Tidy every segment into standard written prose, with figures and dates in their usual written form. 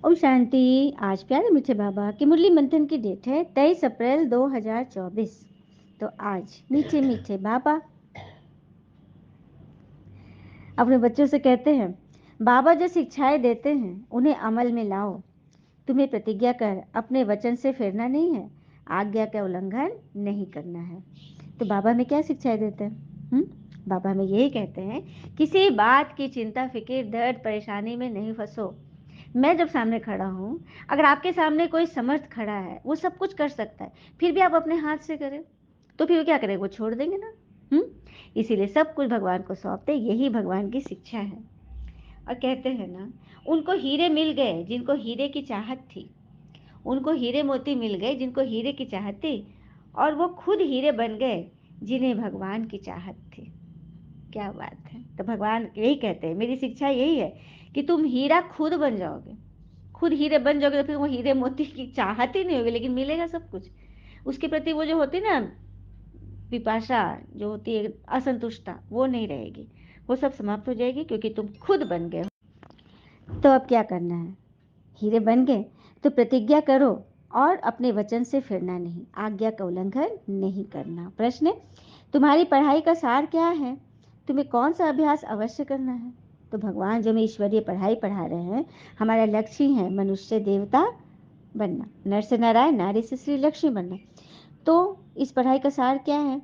ओम शांति। आज प्यारे मीठे बाबा की मुरली मंथन की डेट है 23 अप्रैल 2024। तो आज मीठे मीठे बाबा अपने बच्चों से कहते हैं, बाबा जो शिक्षाएं देते हैं उन्हें अमल में लाओ। तुम्हें प्रतिज्ञा कर अपने वचन से फिरना नहीं है, आज्ञा का उल्लंघन नहीं करना है। तो बाबा हमें क्या शिक्षाएं देते हैं? बाबा हमें यही कहते हैं, किसी बात की चिंता फिक्र दर्द परेशानी में नहीं फंसो। मैं जब सामने खड़ा हूँ, अगर आपके सामने कोई समर्थ खड़ा है, वो सब कुछ कर सकता है, फिर भी आप अपने हाथ से करें तो फिर वो क्या करेंगे? वो छोड़ देंगे ना। इसीलिए सब कुछ भगवान को सौंपते, यही भगवान की शिक्षा है। और कहते हैं ना, उनको हीरे मिल गए जिनको हीरे की चाहत थी, उनको हीरे मोती मिल गए जिनको हीरे की चाहत थी, और वो खुद हीरे बन गए जिन्हें भगवान की चाहत थी। क्या बात है। तो भगवान यही कहते हैं, मेरी शिक्षा यही है कि तुम हीरा खुद बन जाओगे। खुद हीरे बन जाओगे तो फिर वो हीरे मोती की चाहत ही नहीं होगी, लेकिन मिलेगा सब कुछ। उसके प्रति वो जो होती ना पिपाशा, जो होती है असंतुष्टता, वो नहीं रहेगी। वो सब समाप्त हो जाएगी क्योंकि तुम खुद बन गए हो। तो अब क्या करना है? हीरे बन गए तो प्रतिज्ञा करो और अपने वचन से फिरना नहीं, आज्ञा का उल्लंघन नहीं करना। प्रश्न है, तुम्हारी पढ़ाई का सार क्या है? तुम्हें कौन सा अभ्यास अवश्य करना है? तो भगवान जो हमें ईश्वरीय पढ़ाई पढ़ा रहे हैं, हमारा लक्ष्य ही है मनुष्य देवता बनना, नर से नारायण, नारी से श्री लक्ष्मी बनना। तो इस पढ़ाई का सार क्या है?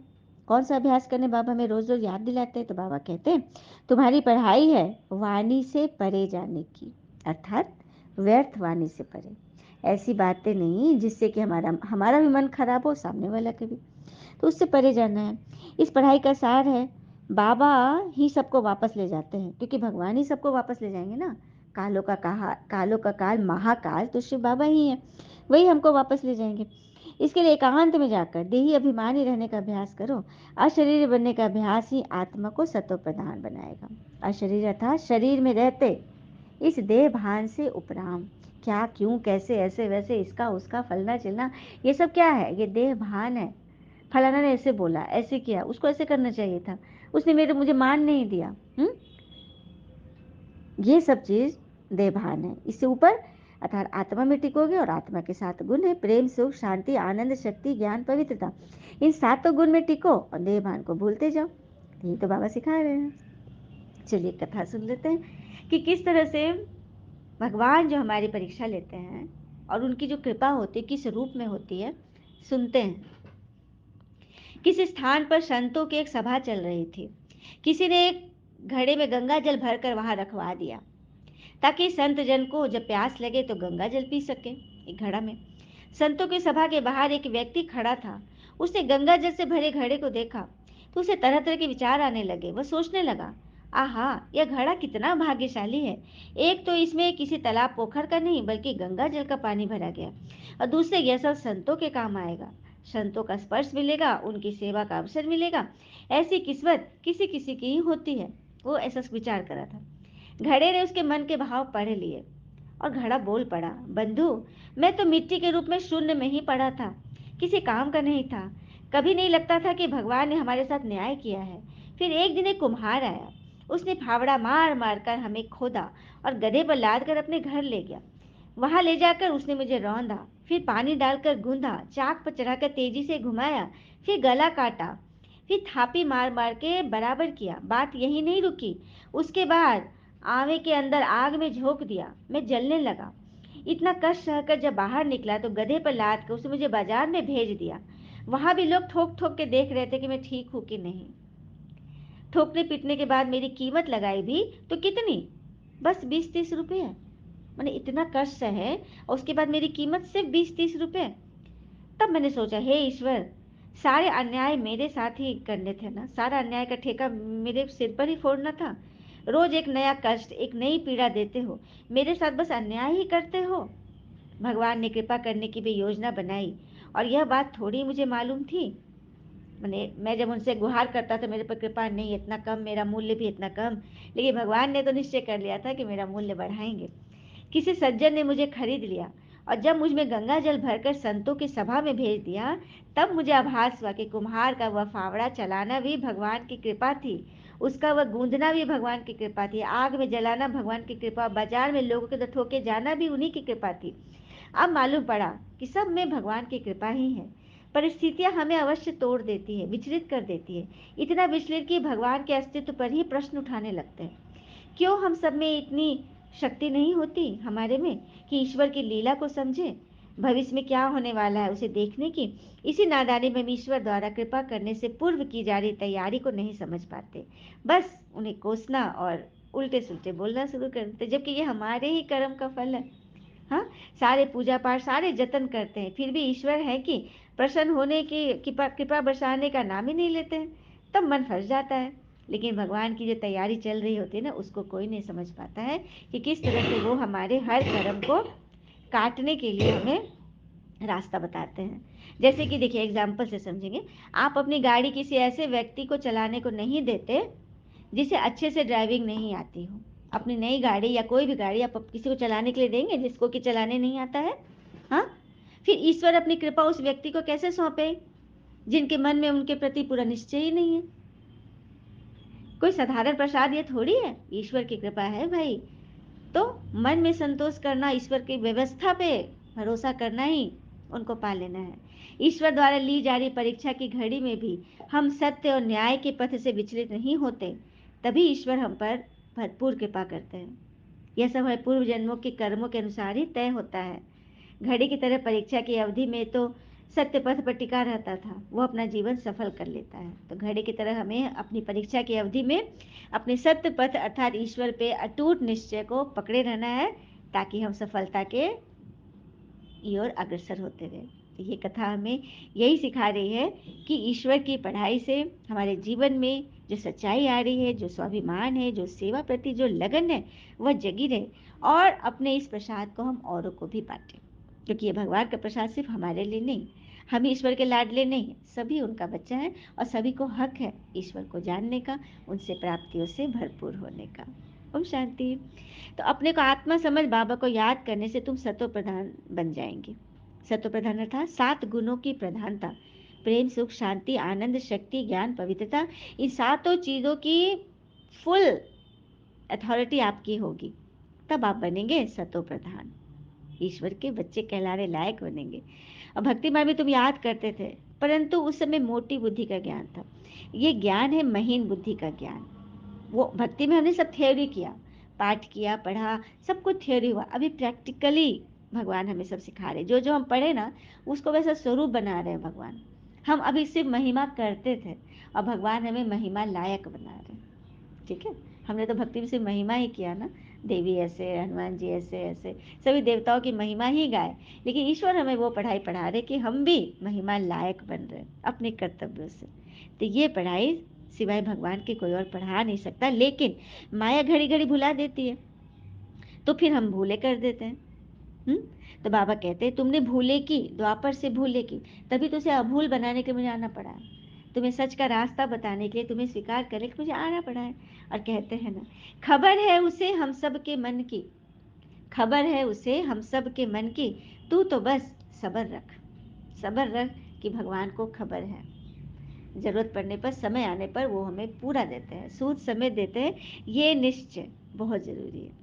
कौन सा अभ्यास करने बाबा हमें रोज रोज याद दिलाते हैं? तो बाबा कहते हैं, तुम्हारी पढ़ाई है वाणी से परे जाने की, अर्थात व्यर्थ वाणी से परे। ऐसी बातें नहीं जिससे कि हमारा हमारा भी मन खराब हो, सामने वाला के भी। तो उससे परे जाना है। इस पढ़ाई का सार है, बाबा ही सबको वापस ले जाते हैं, क्योंकि भगवान ही सबको वापस ले जाएंगे ना। कालों का काल महाकाल तो शिव बाबा ही है, वही हमको वापस ले जाएंगे। इसके लिए एकांत में जाकर देही अभिमानी रहने का अभ्यास करो। अशरीर बनने का अभ्यास ही आत्मा को सतो प्रधान बनाएगा। अशरीर अर्थात शरीर में रहते इस देह भान से उपराम। क्या, क्यों, कैसे, ऐसे वैसे, इसका उसका, फलना चिलना, ये सब क्या है? ये देह भान है। फलाना ने ऐसे बोला, ऐसे किया, उसको ऐसे करना चाहिए था, उसने मुझे मान नहीं दिया। ये सब चीज देहभान है। इससे ऊपर अर्थात आत्मा में टिकोगे, और आत्मा के 7 गुण है, प्रेम, सुख, शांति, आनंद, शक्ति, ज्ञान, पवित्रता। इन 7 गुण में टिको और देहभान को भूलते जाओ। यही तो बाबा सिखा रहे हैं। चलिए कथा सुन लेते हैं कि किस तरह से भगवान जो हमारी परीक्षा लेते हैं और उनकी जो कृपा होती है किस रूप में होती है, सुनते हैं। किस स्थान पर संतों की एक सभा चल रही थी। किसी ने एक घड़े में गंगा जल भरकर वहां रखवा दिया, ताकि संत जन को जब प्यास लगे तो गंगा जल पी सके। एक घड़ा में संतों की सभा के बाहर एक व्यक्ति खड़ा था। उसने गंगा जल से भरे घड़े को देखा तो उसे तरह तरह के विचार आने लगे। वह सोचने लगा, आहा, यह घड़ा कितना भाग्यशाली है। एक तो इसमें किसी तालाब पोखर का नहीं बल्कि गंगा जल का पानी भरा गया, और दूसरे यह सब संतों के काम आएगा। संतों का स्पर्श मिलेगा, उनकी सेवा का अवसर मिलेगा। ऐसी किस्मत किसी किसी की ही होती है। वो ऐसा विचार करा था। घड़े ने उसके मन के भाव पढ़ लिए और घड़ा बोल पड़ा, बंधु, मैं तो मिट्टी के रूप में शून्य में ही पड़ा था, किसी काम का नहीं था। कभी नहीं लगता था कि भगवान ने हमारे साथ न्याय किया है। फिर एक दिन एक कुम्हार आया। उसने फावड़ा मार मार कर हमें खोदा और गधे पर लाद कर अपने घर ले गया। वहां ले जाकर उसने मुझे रौंदा, फिर पानी डालकर गूंधा, चाक पर चढ़ाकर तेजी से घुमाया, फिर गला काटा, फिर थापी मार मार के बराबर किया। बात यही नहीं रुकी। उसके बाद आवे के अंदर आग में झोंक दिया। मैं जलने लगा। इतना कष्ट सहकर जब बाहर निकला तो गधे पर लाद कर उसने मुझे बाजार में भेज दिया। वहां भी लोग ठोक ठोक के देख रहे थे कि मैं ठीक हूं कि नहीं। ठोकने पीटने के बाद मेरी कीमत लगाई भी तो कितनी? बस 20-30 रुपए। मैंने इतना कष्ट सहे और उसके बाद मेरी कीमत सिर्फ 20-30 रुपए। तब मैंने सोचा, हे ईश्वर, सारे अन्याय मेरे साथ ही करने थे ना, सारा अन्याय का ठेका मेरे सिर पर ही फोड़ना था। रोज एक नया कष्ट, एक नई पीड़ा देते हो, मेरे साथ बस अन्याय ही करते हो। भगवान ने कृपा करने की भी योजना बनाई, और यह बात थोड़ी मुझे मालूम थी। मैं जब उनसे गुहार करता था, मेरे पर कृपा नहीं, इतना कम, मेरा मूल्य भी इतना कम। लेकिन भगवान ने तो निश्चय कर लिया था कि मेरा मूल्य बढ़ाएंगे। किसी सज्जन ने मुझे खरीद लिया, और जब मुझ में गंगा जल भरकर संतों की सभा में भेज दिया, तब मुझे आभास हुआ कि कुम्हार का वह फावड़ा चलाना भी भगवान की कृपा थी। उसका वह गूंदना भी भगवान की कृपा थी, आग में जलाना भगवान की कृपा, बाजार में लोगों के तो ठोके जाना भी उन्हीं की कृपा थी। अब मालूम पड़ा कि सब में भगवान की कृपा ही है। परिस्थितियां हमें अवश्य तोड़ देती है, विचलित कर देती है, इतना विचलित कि भगवान के अस्तित्व पर ही प्रश्न उठाने लगते हैं। क्यों हम सब में इतनी शक्ति नहीं होती हमारे में कि ईश्वर की लीला को समझे, भविष्य में क्या होने वाला है उसे देखने की। इसी नादानी में हम ईश्वर द्वारा कृपा करने से पूर्व की जा रही तैयारी को नहीं समझ पाते, बस उन्हें कोसना और उल्टे सुल्टे बोलना शुरू कर देते, जबकि ये हमारे ही कर्म का फल है। हाँ, सारे पूजा पाठ सारे जतन करते हैं, फिर भी ईश्वर है कि प्रसन्न होने की कृपा कृपा बरसाने का नाम ही नहीं लेते हैं। तब मन फंस जाता है। लेकिन भगवान की जो तैयारी चल रही होती है ना, उसको कोई नहीं समझ पाता है कि किस तरह से वो हमारे हर कर्म को काटने के लिए हमें रास्ता बताते हैं। जैसे कि देखिए, एग्जाम्पल से समझेंगे। आप अपनी गाड़ी किसी ऐसे व्यक्ति को चलाने को नहीं देते जिसे अच्छे से ड्राइविंग नहीं आती हो। अपनी नई गाड़ी या कोई भी गाड़ी आप किसी को चलाने के लिए देंगे जिसको कि चलाने नहीं आता है? हाँ, फिर ईश्वर अपनी कृपा उस व्यक्ति को कैसे सौंपे जिनके मन में उनके प्रति पूरा निश्चय ही नहीं है? कोई साधारण प्रसाद ये थोड़ी है, ईश्वर की कृपा है भाई। तो मन में संतोष करना, ईश्वर की व्यवस्था पे भरोसा करना ही उनको पा लेना है। ईश्वर द्वारा ली जा रही परीक्षा की घड़ी में भी हम सत्य और न्याय के पथ से विचलित नहीं होते, तभी ईश्वर हम पर भरपूर कृपा करते हैं। यह सब हमारे पूर्व जन्मों के कर्मों के अनुसार ही तय होता है। घड़ी की तरह परीक्षा की अवधि में तो सत्य पथ पर टिका रहता था, वो अपना जीवन सफल कर लेता है। तो घड़ी की तरह हमें अपनी परीक्षा की अवधि में अपने सत्य पथ अर्थात ईश्वर पे अटूट निश्चय को पकड़े रहना है, ताकि हम सफलता के की ओर अग्रसर होते रहे। तो ये कथा हमें यही सिखा रही है कि ईश्वर की पढ़ाई से हमारे जीवन में जो सच्चाई आ रही है, जो स्वाभिमान है, जो सेवा प्रति जो लगन है, वह जगी रहे और अपने इस प्रसाद को हम औरों को भी बांटें। क्योंकि ये भगवान का प्रसाद सिर्फ हमारे लिए नहीं, हम ईश्वर के लाडले नहीं, सभी उनका बच्चा है और सभी को हक है ईश्वर को जानने का, उनसे प्राप्तियों से भरपूर होने का। ओम शांति। तो अपने को आत्मा समझ बाबा को याद करने से तुम सतो प्रधान बन जाएंगे। सतो प्रधान अर्थात 7 गुणों की प्रधानता, प्रेम सुख शांति आनंद शक्ति ज्ञान पवित्रता, इन सातों चीजों की फुल अथॉरिटी आपकी होगी, तब आप बनेंगे सतो प्रधान, ईश्वर के बच्चे कहलाने लायक बनेंगे। और भक्ति मार्ग में तुम याद करते थे, परंतु उस समय मोटी बुद्धि का ज्ञान था। ये ज्ञान है महीन बुद्धि का ज्ञान। वो भक्ति में हमने सब थ्योरी किया, पाठ किया, पढ़ा, सब कुछ थ्योरी हुआ। अभी प्रैक्टिकली भगवान हमें सब सिखा रहे, जो जो हम पढ़े ना उसको वैसा स्वरूप बना रहे हैं भगवान। हम अभी सिर्फ महिमा करते थे और भगवान हमें महिमा लायक बना रहे हैं। ठीक है, हमने तो भक्ति में सिर्फ महिमा ही किया ना, देवी ऐसे, हनुमान जी ऐसे ऐसे, सभी देवताओं की महिमा ही गाए। लेकिन ईश्वर हमें वो पढ़ाई पढ़ा रहे कि हम भी महिमा लायक बन रहे अपने कर्तव्यों से। तो ये पढ़ाई सिवाय भगवान के कोई और पढ़ा नहीं सकता। लेकिन माया घड़ी घड़ी भुला देती है, तो फिर हम भूले कर देते हैं। हम्म। तो बाबा कहते हैं तुमने भूले की, द्वापर से भूले की, तभी तो उसे अभूल बनाने के लिए मुझे आना पड़ा है। तुम्हें सच का रास्ता बताने के लिए तुम्हें स्वीकार करने के लिए मुझे आना पड़ा है। और कहते हैं ना, खबर है उसे हम सब के मन की, खबर है उसे हम सब के मन की, तू तो बस सबर रख, सबर रख कि भगवान को खबर है। जरूरत पड़ने पर, समय आने पर वो हमें पूरा देते हैं, सूद समय देते हैं। ये निश्चय बहुत जरूरी है।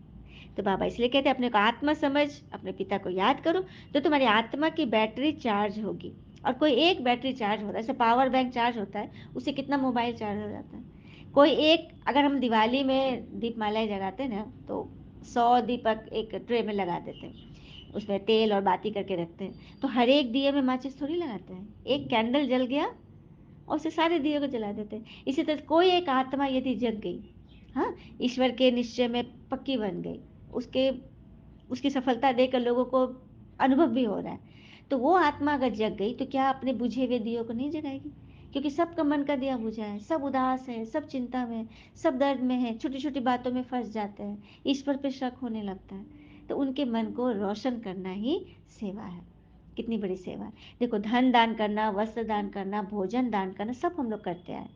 तो बाबा इसलिए कहते हैं अपने को आत्मा समझ, अपने पिता को याद करो, तो तुम्हारी आत्मा की बैटरी चार्ज होगी। और कोई एक बैटरी चार्ज होता है, जैसे पावर बैंक चार्ज होता है, उससे कितना मोबाइल चार्ज हो जाता है। कोई एक, अगर हम दिवाली में दीपमालाएं जगाते हैं ना, तो 100 दीपक एक ट्रे में लगा देते हैं, उसमें तेल और बाती करके रखते हैं। तो हर एक दिए में माचिस थोड़ी लगाते हैं, एक कैंडल जल गया और उसे सारे दिए को जला देते हैं। इसी तरह कोई एक आत्मा यदि जग गई, हाँ, ईश्वर के निश्चय में पक्की बन गई, उसके उसकी सफलता देकर लोगों को अनुभव भी हो रहा है, तो वो आत्मा अगर जग गई तो क्या अपने बुझे हुए दियों को नहीं जगाएगी? क्योंकि सबका मन का दिया बुझा है, सब उदास है, सब चिंता में, सब दर्द में है, छोटी छोटी बातों में फंस जाते हैं, ईश्वर पे शक होने लगता है। तो उनके मन को रोशन करना ही सेवा है। कितनी बड़ी सेवा है। देखो, धन दान करना, वस्त्र दान करना, भोजन दान करना, सब हम लोग करते हैं।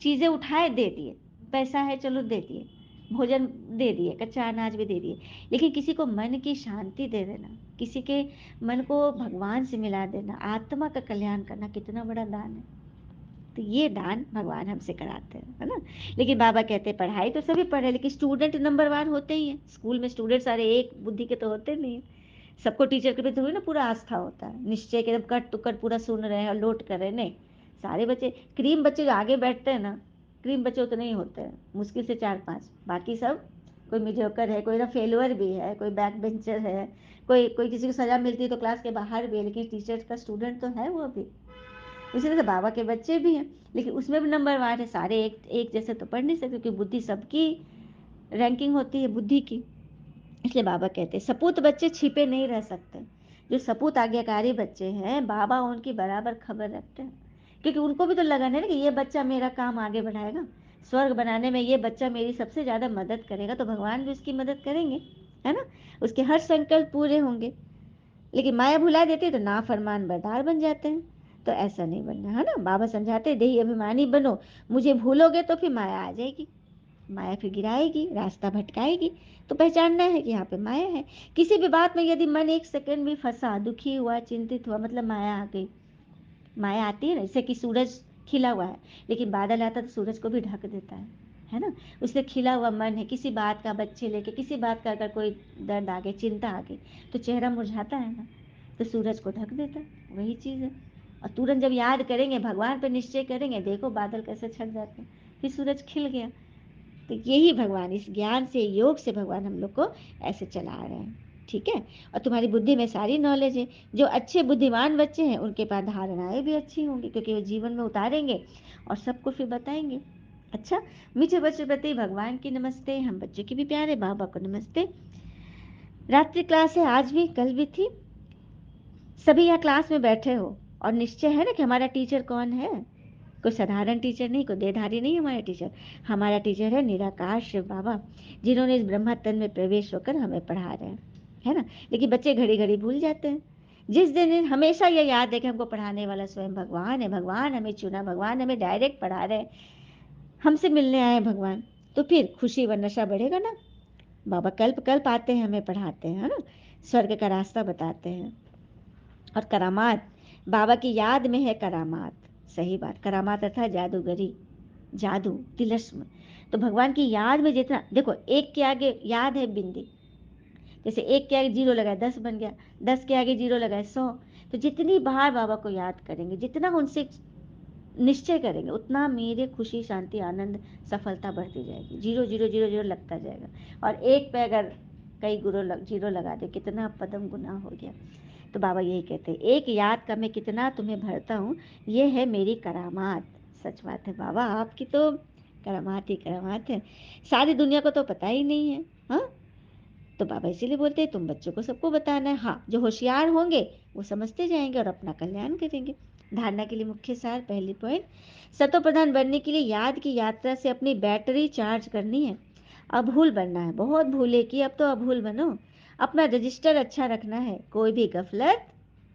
चीजें उठाए दे दिए, पैसा है चलो दे दिए, भोजन दे दिए, कच्चा अनाज भी दे दिए। लेकिन किसी को मन की शांति दे देना, किसी के मन को भगवान से मिला देना, आत्मा का कल्याण करना कितना बड़ा दान है। तो ये दान भगवान हमसे कराते हैं, है ना। लेकिन बाबा कहते हैं पढ़ाई तो सभी पढ़े, लेकिन स्टूडेंट नंबर 1 होते ही हैं। स्कूल में स्टूडेंट सारे एक बुद्धि के तो होते नहीं हैं। सबको टीचर के प्रति थोड़ी ना पूरा आस्था होता है, निश्चय के एकदम कट टू कट पूरा सुन रहे हैं और नोट कर रहे हैं, नहीं। सारे बच्चे, क्रीम बच्चे जो आगे बैठते हैं ना, क्रीम बच्चे उतने ही होते हैं, मुश्किल से 4-5, बाकी सब कोई मीडियोकर है, कोई ना फेलुअर भी है, कोई बैक बेंचर है, कोई किसी को सजा मिलती है तो क्लास के बाहर भी है, लेकिन टीचर का स्टूडेंट तो है वो भी। उसी तरह से बाबा के बच्चे भी हैं, लेकिन उसमें भी नंबर 1 है। सारे एक एक जैसे तो पढ़ नहीं सकते, क्योंकि बुद्धि सबकी रैंकिंग होती है बुद्धि की। इसलिए बाबा कहते हैं सपूत बच्चे छिपे नहीं रह सकते। जो सपूत आज्ञाकारी बच्चे हैं, बाबा उनकी बराबर खबर रखते हैं, क्योंकि उनको भी तो लगन है ना कि ये बच्चा मेरा काम आगे बढ़ाएगा, स्वर्ग बनाने में ये बच्चा मेरी सबसे ज़्यादा मदद करेगा, तो भगवान भी उसकी मदद करेंगे, है ना। उसके हर संकल्प पूरे होंगे। लेकिन माया भुला देती है तो नाफरमान बरदार बन जाते हैं। तो ऐसा नहीं बनना, है ना। बाबा समझाते हैं देही अभिमानी बनो, मुझे भूलोगे तो फिर माया आ जाएगी, माया फिर गिराएगी, रास्ता भटकाएगी। तो पहचानना है कि यहाँ पे माया है। किसी भी बात में यदि मन एक सेकंड भी फंसा, दुखी हुआ, चिंतित हुआ, मतलब माया आ गई। माया आती है ना, जैसे कि सूरज खिला हुआ है, लेकिन बादल आता तो सूरज को भी ढक देता है ना। उससे खिला हुआ मन है, किसी बात का बच्चे लेके, किसी बात का अगर कोई दर्द आ गई, चिंता आ गई, तो चेहरा मुरझाता है ना, तो सूरज को ढक देता है, वही चीज़ है। और तुरंत जब याद करेंगे, भगवान पर निश्चय करेंगे, देखो बादल कैसे छट जाते हैं, फिर सूरज खिल गया। तो यही भगवान, इस ज्ञान से, योग से भगवान हम लोग को ऐसे चला रहे हैं, ठीक है। और तुम्हारी बुद्धि में सारी नॉलेज है। जो अच्छे बुद्धिमान बच्चे हैं उनके पास धारणाएं भी अच्छी होंगी, क्योंकि वो जीवन में उतारेंगे और सबको फिर बताएंगे। अच्छा, मीठे बच्चों प्रति भगवान की नमस्ते, हम बच्चों की भी प्यारे, बाबा को नमस्ते। रात्रि क्लास है, आज भी कल भी थी। सभी यहाँ क्लास में बैठे हो और निश्चय है ना कि हमारा टीचर कौन है। कोई साधारण टीचर नहीं, कोई देहधारी नहीं हमारा टीचर। हमारा टीचर है निराकार शिव बाबा, जिन्होंने इस ब्रह्मा तन में प्रवेश होकर हमें पढ़ा रहे हैं, है ना। लेकिन बच्चे घड़ी घड़ी भूल जाते हैं। जिस दिन हमेशा ये याद है कि हमको पढ़ाने वाला स्वयं भगवान है, भगवान हमें चुना, भगवान हमें डायरेक्ट पढ़ा रहे हैं, हमसे मिलने आए भगवान, तो फिर खुशी व नशा बढ़ेगा ना। बाबा कल्प कल्प आते हैं, हमें पढ़ाते हैं, है ना, स्वर्ग का रास्ता बताते हैं। और करामात, बाबा की याद में है करामात। सही बात, करामात अर्थात जादूगरी, जादू, तिलस्म। तो भगवान की याद में जितना, देखो एक के आगे याद है बिंदी, जैसे एक के आगे जीरो लगाए 10 बन गया, 10 के आगे जीरो लगाए 100। तो जितनी बार बाबा को याद करेंगे, जितना उनसे निश्चय करेंगे, उतना मेरे खुशी, शांति, आनंद, सफलता बढ़ती जाएगी। जीरो जीरो जीरो जीरो लगता जाएगा। और एक पे अगर कई जीरो लगा दे, कितना पदम गुना हो गया। तो बाबा यही कहते हैं, एक याद का मैं कितना तुम्हें भरता हूँ, ये है मेरी करामात। सच बात है बाबा, आपकी तो करामात ही करामात है, सारी दुनिया को तो पता ही नहीं है। हाँ, तो बाबा इसीलिए बोलते हैं तुम बच्चों को सबको बताना है। हाँ, जो होशियार होंगे वो समझते जाएंगे और अपना कल्याण करेंगे। धारणा के लिए मुख्य सार, पहली पॉइंट, सतो प्रधान बनने के लिए याद की यात्रा से अपनी बैटरी चार्ज करनी है। अभूल बनना है, बहुत भूले की, अब तो अभूल बनो। अपना रजिस्टर अच्छा रखना है, कोई भी गफलत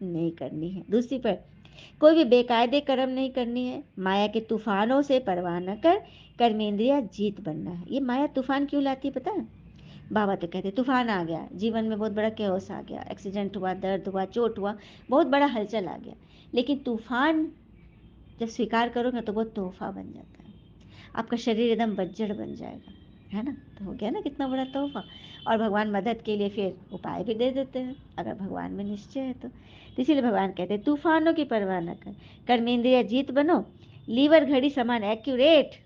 नहीं करनी है। दूसरी पर, कोई भी बेकायदे कर्म नहीं करनी है। माया के तूफानों से परवाह न कर कर्मेंद्रिया जीत बनना है। ये माया तूफान क्यों लाती है पता है? बाबा तो कहते तूफान आ गया, जीवन में बहुत बड़ा केओस आ गया, एक्सीडेंट हुआ, दर्द हुआ, चोट हुआ, बहुत बड़ा हलचल आ गया। लेकिन तूफान जब स्वीकार करोगे तो वो तोहफा बन जाता है, आपका शरीर एकदम बज्जड़ बन जाएगा, है ना। तो हो गया ना कितना बड़ा तोहफा। और भगवान मदद के लिए फिर उपाय भी दे देते हैं, अगर भगवान में निश्चय है तो इसीलिए भगवान कहते हैं तूफानों की परवाह न कर, कर्मेंद्रिय जीत बनो, लीवर घड़ी समान एक्यूरेट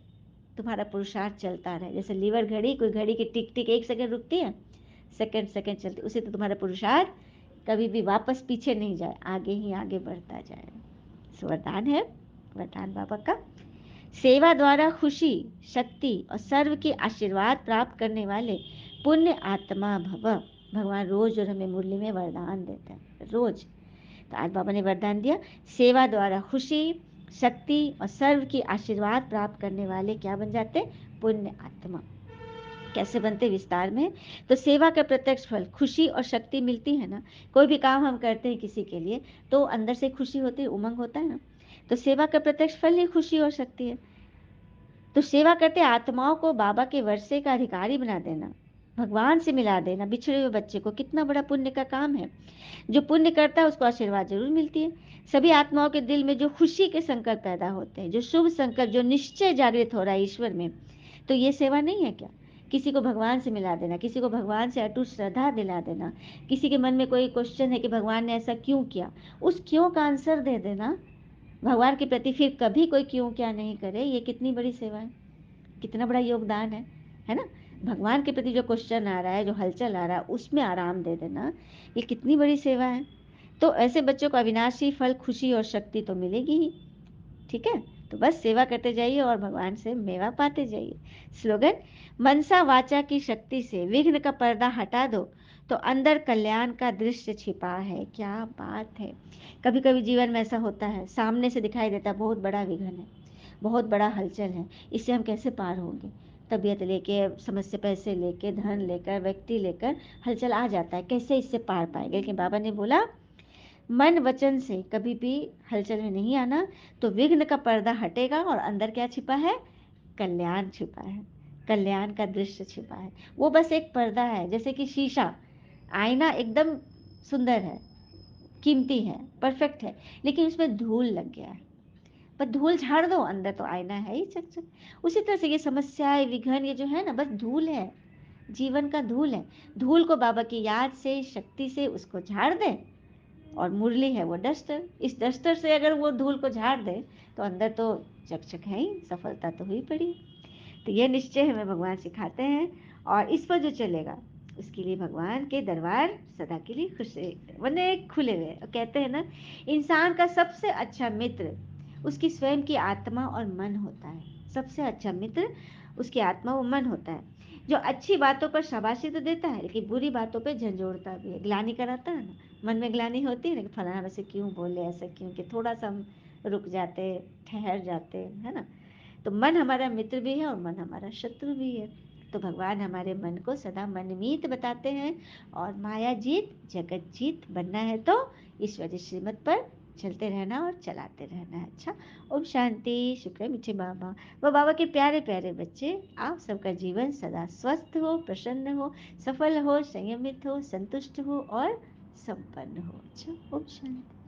तुम्हारा पुरुषार्थ चलता रहे। जैसे लीवर घड़ी, कोई घड़ी की टिक टिक 1 सेकंड रुकती है, सेकंड सेकंड चलती, उसे तो तुम्हारा पुरुषार्थ कभी भी वापस पीछे नहीं जाए, आगे ही आगे बढ़ता जाए। वरदान है, वरदान बाबा का, सेवा द्वारा खुशी, शक्ति और सर्व के आशीर्वाद प्राप्त करने वाले पुण्य आत्मा भव। भगवान रोज और हमें मुरली में वरदान देते हैं, रोज। तो आज बाबा ने वरदान दिया, सेवा द्वारा खुशी, शक्ति और सर्व की आशीर्वाद प्राप्त करने वाले क्या बन जाते? पुण्य आत्मा। कैसे बनते विस्तार में? तो सेवा का प्रत्यक्ष फल, खुशी और शक्ति मिलती है ना। कोई भी काम हम करते हैं किसी के लिए तो अंदर से खुशी होती है, उमंग होता है ना। तो सेवा का प्रत्यक्ष फल ही खुशी और शक्ति है। तो सेवा करते आत्माओं को बाबा के वर्षे का अधिकारी बना देना, भगवान से मिला देना बिछड़े हुए बच्चे को कितना बड़ा पुण्य का काम है। जो पुण्य करता है उसको आशीर्वाद ज़रूर मिलती है। सभी आत्माओं के दिल में जो खुशी के संकल्प पैदा होते हैं, जो शुभ संकल्प, जो निश्चय जागृत हो रहा है ईश्वर में, तो ये सेवा नहीं है क्या? किसी को भगवान से मिला देना, किसी को भगवान से अटूट श्रद्धा दिला देना, किसी के मन में कोई क्वेश्चन है कि भगवान ने ऐसा क्यों किया, उस क्यों का आंसर दे देना भगवान के प्रति, फिर कभी कोई क्यों क्या नहीं करे, ये कितनी बड़ी सेवा है, कितना बड़ा योगदान है ना? भगवान के प्रति जो क्वेश्चन आ रहा है, जो हलचल आ रहा है, उसमें आराम दे देना, ये कितनी बड़ी सेवा है। तो ऐसे बच्चों को अविनाशी फल, खुशी और शक्ति तो मिलेगी ही। ठीक है? तो बस सेवा करते जाइए और भगवान से मेवा पाते जाइए। स्लोगन: मनसा वाचा की शक्ति से विघ्न का पर्दा हटा दो, तो अंदर कल्याण का दृश्य छिपा है। क्या बात है! कभी कभी जीवन में ऐसा होता है, सामने से दिखाई देता है बहुत बड़ा विघ्न है, बहुत बड़ा हलचल है, इससे हम कैसे पार होंगे। तबीयत लेके, समस्या, पैसे लेके, धन लेकर, व्यक्ति लेकर हलचल आ जाता है, कैसे इससे पार पाएंगे। लेकिन बाबा ने बोला मन वचन से कभी भी हलचल में नहीं आना, तो विघ्न का पर्दा हटेगा और अंदर क्या छिपा है? कल्याण छिपा है, कल्याण का दृश्य छिपा है। वो बस एक पर्दा है, जैसे कि शीशा, आईना एकदम सुंदर है, कीमती है, परफेक्ट है, लेकिन उसमें धूल लग गया है। पर धूल झाड़ दो, अंदर तो आईना है ही चक-चक। उसी तरह से ये समस्याएं, विघ्न, ये जो है ना, बस धूल है, जीवन का धूल है। धूल को बाबा की याद से, शक्ति से उसको झाड़ दें, और मुरली है वो डस्टर, इस डस्टर से अगर वो धूल को झाड़ दे, तो अंदर तो चकचक है ही, सफलता तो हुई पड़ी। तो ये निश्चय हमें भगवान सिखाते हैं, और इस पर जो चलेगा उसके लिए भगवान के दरबार सदा के लिए खुश बने, खुले हुए। और कहते हैं ना, इंसान का सबसे अच्छा मित्र उसकी स्वयं की आत्मा और मन होता है। सबसे अच्छा मित्र उसकी आत्मा और मन होता है, जो अच्छी बातों पर शाबाशी तो देता है, लेकिन बुरी बातों पे झंझोड़ता भी है, ग्लानि कराता है ना। मन में ग्लानि होती है ना कि फलाना वैसे क्यों बोले, ऐसा क्यों, कि थोड़ा सा हम रुक जाते, ठहर जाते, है ना। तो मन हमारा मित्र भी है और मन हमारा शत्रु भी है। तो भगवान हमारे मन को सदा मनमीत बताते हैं, और माया जीत जगत जीत बनना है तो ईश्वरी श्रीमत पर चलते रहना और चलाते रहना है। अच्छा, ओम शांति। शुक्र है मीठे बाबा, वो बाबा के प्यारे प्यारे बच्चे, आप सबका जीवन सदा स्वस्थ हो, प्रसन्न हो, सफल हो, संयमित हो, संतुष्ट हो और संपन्न हो। अच्छा, ओम शांति।